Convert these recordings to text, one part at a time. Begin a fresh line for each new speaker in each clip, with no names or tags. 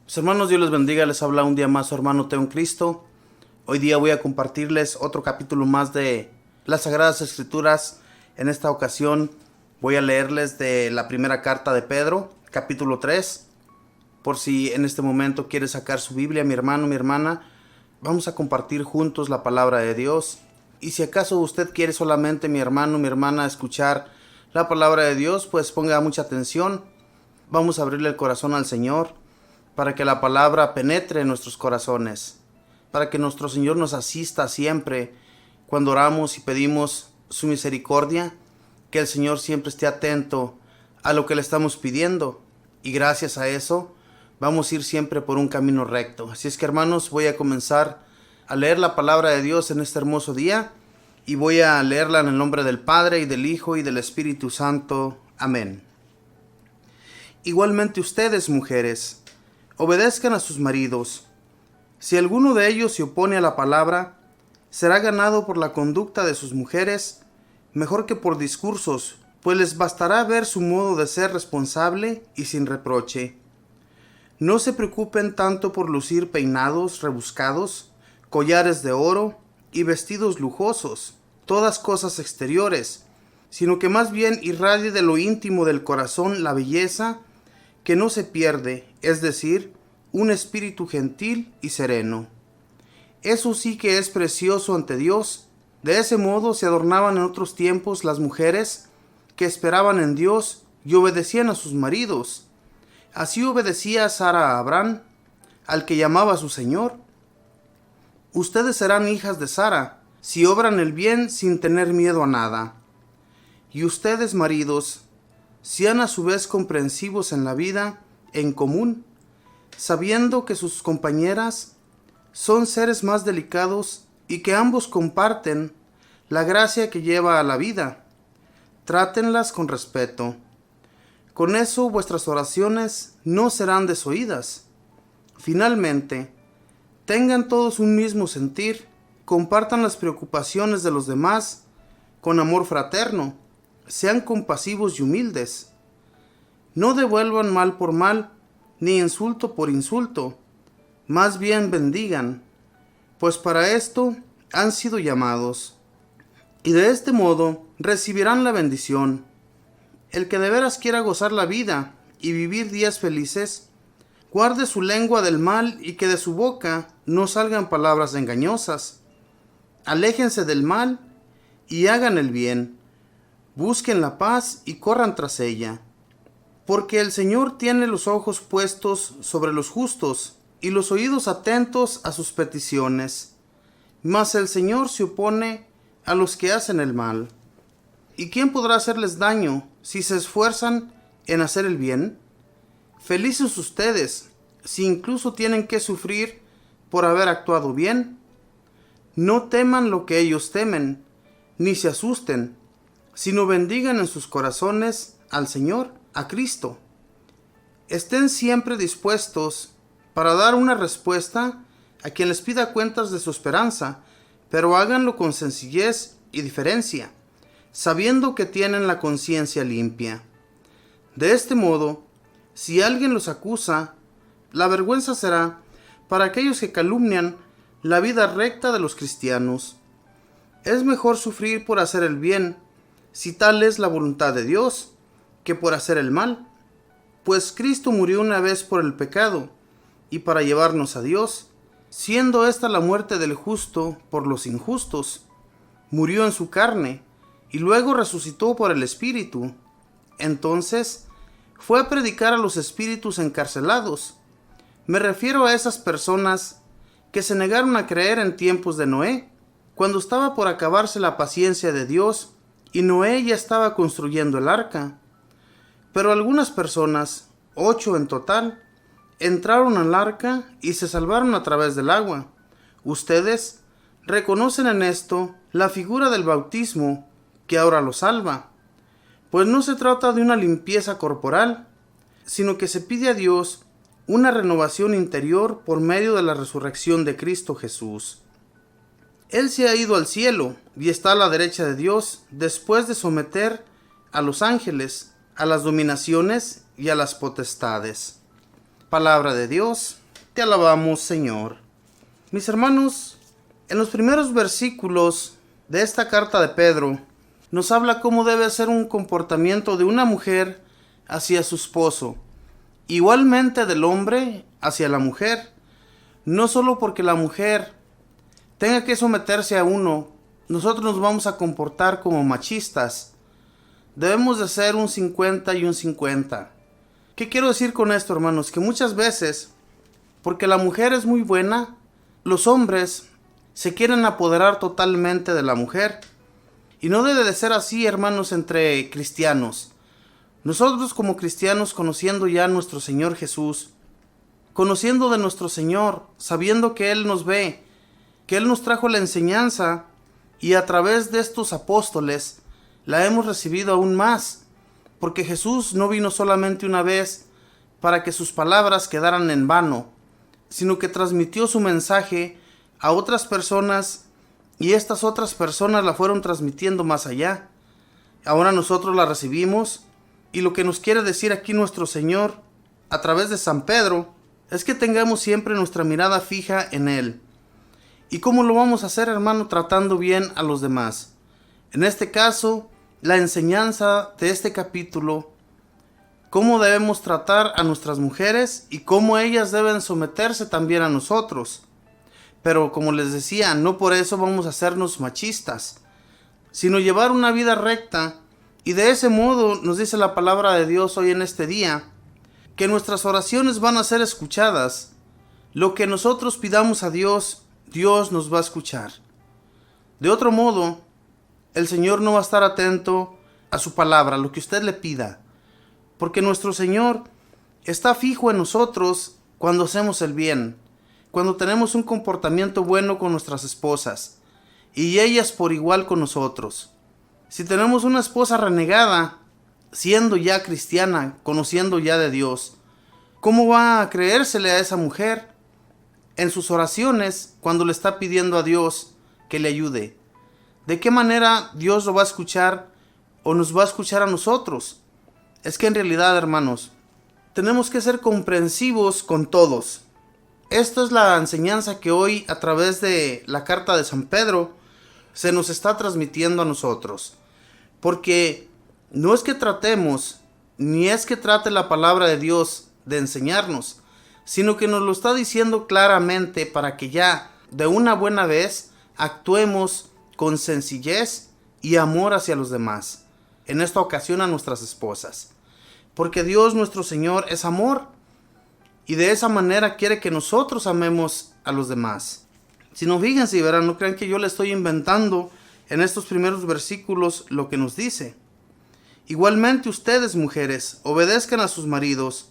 Mis hermanos, Dios les bendiga, les habla un día más su hermano Teo en Cristo. Hoy día voy a compartirles otro capítulo más de las Sagradas Escrituras. En esta ocasión voy a leerles de la primera carta de Pedro, capítulo 3. Por si en este momento quiere sacar su Biblia, mi hermano, mi hermana, vamos a compartir juntos la palabra de Dios. Y si acaso usted quiere solamente, mi hermano, mi hermana, escuchar la palabra de Dios, pues ponga mucha atención. Vamos a abrirle el corazón al Señor para que la palabra penetre en nuestros corazones, para que nuestro Señor nos asista siempre cuando oramos y pedimos su misericordia, que el Señor siempre esté atento a lo que le estamos pidiendo, y gracias a eso vamos a ir siempre por un camino recto. Así es que, hermanos, voy a comenzar a leer la palabra de Dios en este hermoso día, y voy a leerla en el nombre del Padre, y del Hijo, y del Espíritu Santo. Amén. Igualmente ustedes, mujeres, obedezcan a sus maridos. Si alguno de ellos se opone a la palabra, será ganado por la conducta de sus mujeres, mejor que por discursos, pues les bastará ver su modo de ser responsable y sin reproche. No se preocupen tanto por lucir peinados rebuscados, collares de oro y vestidos lujosos, todas cosas exteriores, sino que más bien irradie de lo íntimo del corazón la belleza que no se pierde, es decir, un espíritu gentil y sereno. Eso sí que es precioso ante Dios. De ese modo se adornaban en otros tiempos las mujeres que esperaban en Dios y obedecían a sus maridos. Así obedecía Sara a Abraham, al que llamaba a su Señor. Ustedes serán hijas de Sara, si obran el bien sin tener miedo a nada. Y ustedes, maridos, sean a su vez comprensivos en la vida en común, sabiendo que sus compañeras son seres más delicados y que ambos comparten la gracia que lleva a la vida. Trátenlas con respeto. Con eso vuestras oraciones no serán desoídas. Finalmente, tengan todos un mismo sentir, compartan las preocupaciones de los demás con amor fraterno, sean compasivos y humildes. No devuelvan mal por mal, ni insulto por insulto, más bien bendigan, pues para esto han sido llamados, y de este modo recibirán la bendición. El que de veras quiera gozar la vida y vivir días felices, guarde su lengua del mal y que de su boca no salgan palabras engañosas. Aléjense del mal y hagan el bien. Busquen la paz y corran tras ella. Porque el Señor tiene los ojos puestos sobre los justos y los oídos atentos a sus peticiones. Mas el Señor se opone a los que hacen el mal. ¿Y quién podrá hacerles daño si se esfuerzan en hacer el bien? Felices ustedes, si incluso tienen que sufrir por haber actuado bien. No teman lo que ellos temen, ni se asusten, sino bendigan en sus corazones al Señor, a Cristo. Estén siempre dispuestos para dar una respuesta a quien les pida cuentas de su esperanza, pero háganlo con sencillez y diferencia, sabiendo que tienen la conciencia limpia. De este modo, si alguien los acusa, la vergüenza será para aquellos que calumnian la vida recta de los cristianos. Es mejor sufrir por hacer el bien, si tal es la voluntad de Dios, que por hacer el mal. Pues Cristo murió una vez por el pecado, y para llevarnos a Dios, siendo esta la muerte del justo por los injustos. Murió en su carne, y luego resucitó por el Espíritu. Entonces, fue a predicar a los espíritus encarcelados. Me refiero a esas personas que se negaron a creer en tiempos de Noé, cuando estaba por acabarse la paciencia de Dios, y Noé ya estaba construyendo el arca. Pero algunas personas, 8 en total, entraron al arca y se salvaron a través del agua. Ustedes reconocen en esto la figura del bautismo que ahora los salva, pues no se trata de una limpieza corporal, sino que se pide a Dios una renovación interior por medio de la resurrección de Cristo Jesús. Él se ha ido al cielo y está a la derecha de Dios después de someter a los ángeles, a las dominaciones y a las potestades. Palabra de Dios, te alabamos, Señor. Mis hermanos, en los primeros versículos de esta carta de Pedro, nos habla cómo debe ser un comportamiento de una mujer hacia su esposo, igualmente del hombre hacia la mujer. No solo porque la mujer tenga que someterse a uno, nosotros nos vamos a comportar como machistas. Debemos de ser un 50 y un 50. ¿Qué quiero decir con esto, hermanos? Que muchas veces, porque la mujer es muy buena, los hombres se quieren apoderar totalmente de la mujer. Y no debe de ser así, hermanos, entre cristianos. Nosotros como cristianos, conociendo ya a nuestro Señor Jesús, conociendo de nuestro Señor, sabiendo que Él nos ve, que Él nos trajo la enseñanza, y a través de estos apóstoles la hemos recibido aún más, porque Jesús no vino solamente una vez para que sus palabras quedaran en vano, sino que transmitió su mensaje a otras personas, y estas otras personas la fueron transmitiendo más allá. Ahora nosotros la recibimos, y lo que nos quiere decir aquí nuestro Señor a través de San Pedro es que tengamos siempre nuestra mirada fija en Él. ¿Y cómo lo vamos a hacer, hermano? Tratando bien a los demás. En este caso, la enseñanza de este capítulo, cómo debemos tratar a nuestras mujeres y cómo ellas deben someterse también a nosotros. Pero como les decía, no por eso vamos a hacernos machistas, sino llevar una vida recta. Y de ese modo nos dice la palabra de Dios hoy en este día, que nuestras oraciones van a ser escuchadas. Lo que nosotros pidamos a Dios, Dios nos va a escuchar. De otro modo, el Señor no va a estar atento a su palabra, lo que usted le pida, porque nuestro Señor está fijo en nosotros cuando hacemos el bien, cuando tenemos un comportamiento bueno con nuestras esposas, y ellas por igual con nosotros. Si tenemos una esposa renegada, siendo ya cristiana, conociendo ya de Dios, ¿cómo va a creérsele a esa mujer en sus oraciones cuando le está pidiendo a Dios que le ayude? ¿De qué manera Dios lo va a escuchar o nos va a escuchar a nosotros? Es que en realidad, hermanos, tenemos que ser comprensivos con todos. Esta es la enseñanza que hoy, a través de la carta de San Pedro, se nos está transmitiendo a nosotros. Porque no es que tratemos, ni es que trate la palabra de Dios de enseñarnos, sino que nos lo está diciendo claramente para que ya, de una buena vez, actuemos con sencillez y amor hacia los demás, en esta ocasión a nuestras esposas. Porque Dios nuestro Señor es amor, y de esa manera quiere que nosotros amemos a los demás. Si no, fíjense, verán, no crean que yo le estoy inventando en estos primeros versículos lo que nos dice. Igualmente ustedes, mujeres, obedezcan a sus maridos.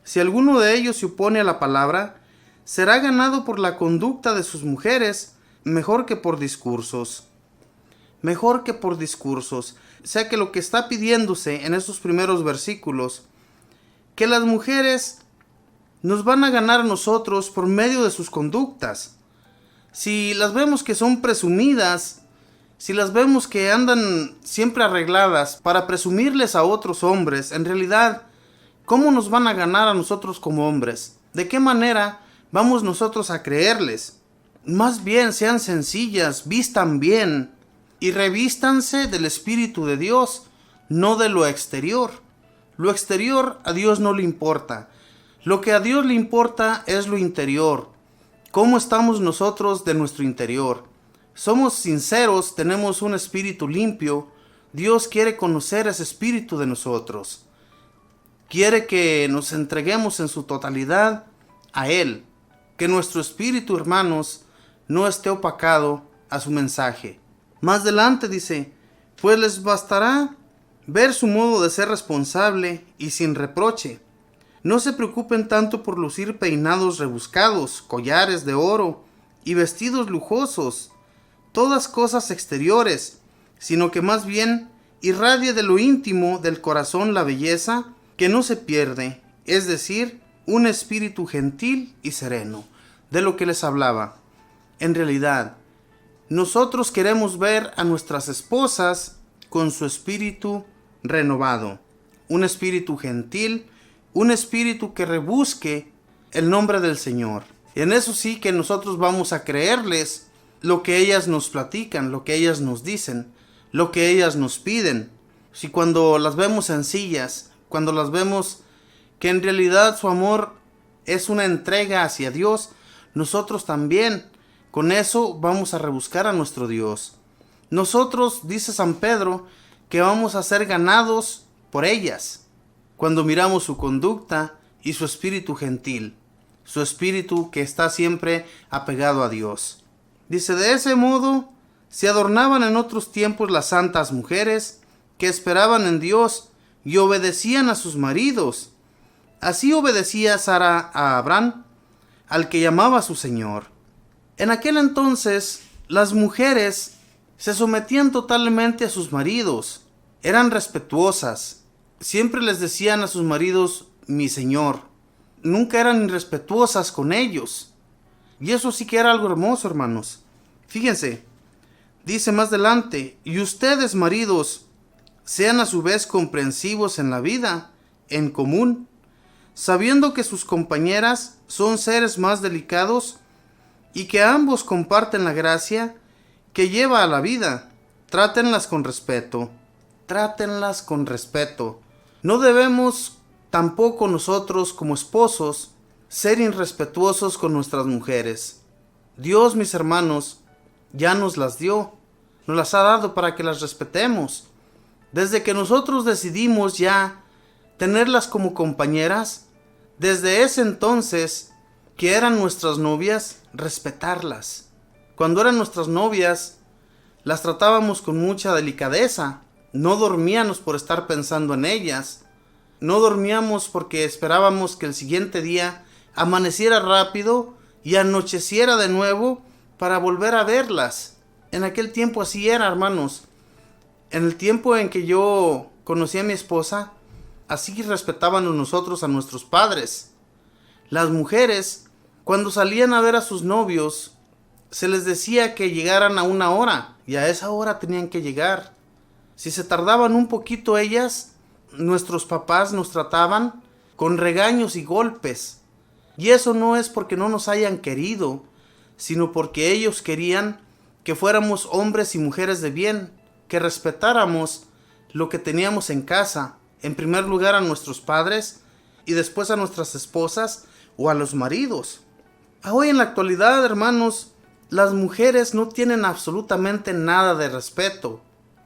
Si alguno de ellos se opone a la palabra, será ganado por la conducta de sus mujeres, mejor que por discursos. Mejor que por discursos. O sea que lo que está pidiéndose en estos primeros versículos, que las mujeres nos van a ganar a nosotros por medio de sus conductas. Si las vemos que son presumidas, si las vemos que andan siempre arregladas para presumirles a otros hombres, en realidad, ¿cómo nos van a ganar a nosotros como hombres? ¿De qué manera vamos nosotros a creerles? Más bien sean sencillas, vistan bien y revístanse del Espíritu de Dios, no de lo exterior. Lo exterior a Dios no le importa. Lo que a Dios le importa es lo interior. ¿Cómo estamos nosotros de nuestro interior? Somos sinceros, tenemos un espíritu limpio. Dios quiere conocer ese espíritu de nosotros. Quiere que nos entreguemos en su totalidad a Él. Que nuestro espíritu, hermanos, no esté opacado a su mensaje. Más adelante dice, pues les bastará ver su modo de ser responsable y sin reproche. No se preocupen tanto por lucir peinados rebuscados, collares de oro y vestidos lujosos, todas cosas exteriores, sino que más bien irradie de lo íntimo del corazón la belleza que no se pierde, es decir, un espíritu gentil y sereno, de lo que les hablaba. En realidad, nosotros queremos ver a nuestras esposas con su espíritu renovado, un espíritu gentil, un espíritu que rebusque el nombre del Señor. Y en eso sí que nosotros vamos a creerles lo que ellas nos platican, lo que ellas nos dicen, lo que ellas nos piden. Si cuando las vemos sencillas, cuando las vemos que en realidad su amor es una entrega hacia Dios, nosotros también con eso vamos a rebuscar a nuestro Dios. Nosotros, dice San Pedro, que vamos a ser ganados por ellas, cuando miramos su conducta y su espíritu gentil, su espíritu que está siempre apegado a Dios. Dice, de ese modo se adornaban en otros tiempos las santas mujeres que esperaban en Dios y obedecían a sus maridos. Así obedecía Sara a Abraham, al que llamaba su Señor. En aquel entonces, las mujeres se sometían totalmente a sus maridos, eran respetuosas, siempre les decían a sus maridos, mi Señor, nunca eran irrespetuosas con ellos. Y eso sí que era algo hermoso, hermanos. Fíjense, dice más adelante, y ustedes, maridos, sean a su vez comprensivos en la vida, en común, sabiendo que sus compañeras son seres más delicados y que ambos comparten la gracia que lleva a la vida. Trátenlas con respeto. Trátenlas con respeto. No debemos tampoco nosotros como esposos ser irrespetuosos con nuestras mujeres. Dios, mis hermanos, ya nos las dio. Nos las ha dado para que las respetemos. Desde que nosotros decidimos ya tenerlas como compañeras, desde ese entonces que eran nuestras novias, respetarlas. Cuando eran nuestras novias, las tratábamos con mucha delicadeza. No dormíamos por estar pensando en ellas. No dormíamos porque esperábamos que el siguiente día amaneciera rápido y anocheciera de nuevo para volver a verlas. En aquel tiempo así era, hermanos. En el tiempo en que yo conocí a mi esposa, así respetábamos nosotros a nuestros padres. Las mujeres, cuando salían a ver a sus novios, se les decía que llegaran a una hora, y a esa hora tenían que llegar. Si se tardaban un poquito ellas, nuestros papás nos trataban con regaños y golpes. Y eso no es porque no nos hayan querido, sino porque ellos querían que fuéramos hombres y mujeres de bien, que respetáramos lo que teníamos en casa, en primer lugar a nuestros padres y después a nuestras esposas o a los maridos. Hoy en la actualidad, hermanos, las mujeres no tienen absolutamente nada de respeto,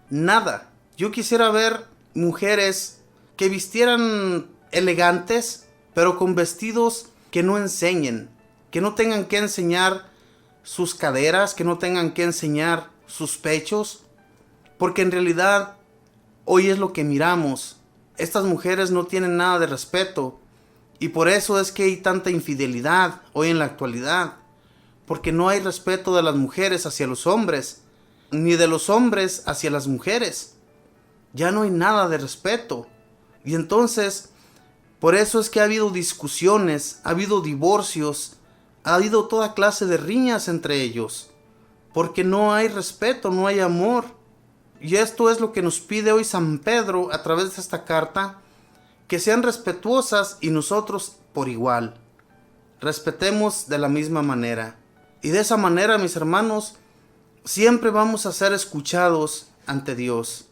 nada. Yo quisiera ver mujeres que vistieran elegantes, pero con vestidos que no enseñen, que no tengan que enseñar sus caderas, que no tengan que enseñar sus pechos, porque en realidad hoy es lo que miramos. Estas mujeres no tienen nada de respeto y por eso es que hay tanta infidelidad hoy en la actualidad, porque no hay respeto de las mujeres hacia los hombres, ni de los hombres hacia las mujeres. Ya no hay nada de respeto. Y entonces, por eso es que ha habido discusiones, ha habido divorcios, ha habido toda clase de riñas entre ellos, porque no hay respeto, no hay amor. Y esto es lo que nos pide hoy San Pedro a través de esta carta, que sean respetuosas y nosotros por igual. Respetemos de la misma manera. Y de esa manera, mis hermanos, siempre vamos a ser escuchados ante Dios.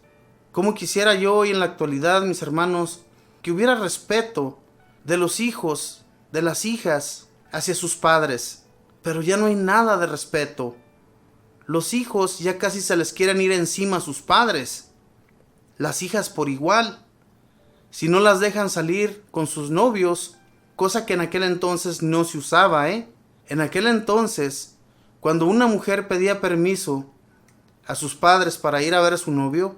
Como quisiera yo hoy en la actualidad, mis hermanos, que hubiera respeto de los hijos, de las hijas, hacia sus padres. Pero ya no hay nada de respeto. Los hijos ya casi se les quieren ir encima a sus padres. Las hijas por igual. Si no las dejan salir con sus novios, cosa que en aquel entonces no se usaba, En aquel entonces, cuando una mujer pedía permiso a sus padres para ir a ver a su novio,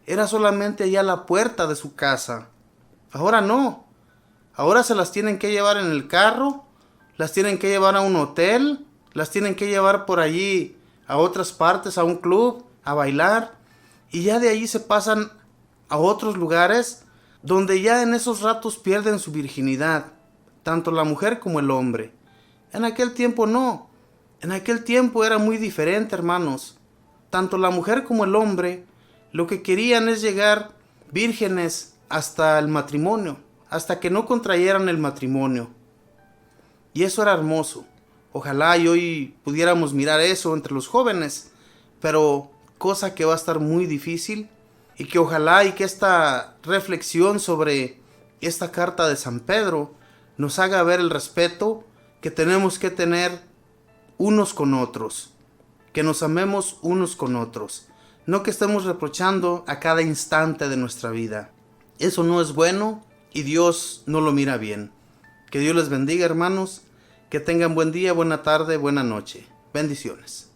era solamente allá a la puerta de su casa. Ahora no. Ahora se las tienen que llevar en el carro, las tienen que llevar a un hotel, las tienen que llevar por allí a otras partes, a un club, a bailar, y ya de allí se pasan a otros lugares donde ya en esos ratos pierden su virginidad, tanto la mujer como el hombre. En aquel tiempo no. En aquel tiempo era muy diferente, hermanos. Tanto la mujer como el hombre lo que querían es llegar vírgenes hasta el matrimonio, hasta que no contrayeran el matrimonio. Y eso era hermoso. Ojalá y hoy pudiéramos mirar eso entre los jóvenes, pero cosa que va a estar muy difícil, y que ojalá y que esta reflexión sobre esta carta de San Pedro nos haga ver el respeto que tenemos que tener unos con otros, que nos amemos unos con otros, no que estemos reprochando a cada instante de nuestra vida. Eso no es bueno y Dios no lo mira bien. Que Dios les bendiga, hermanos, que tengan buen día, buena tarde, buena noche. Bendiciones.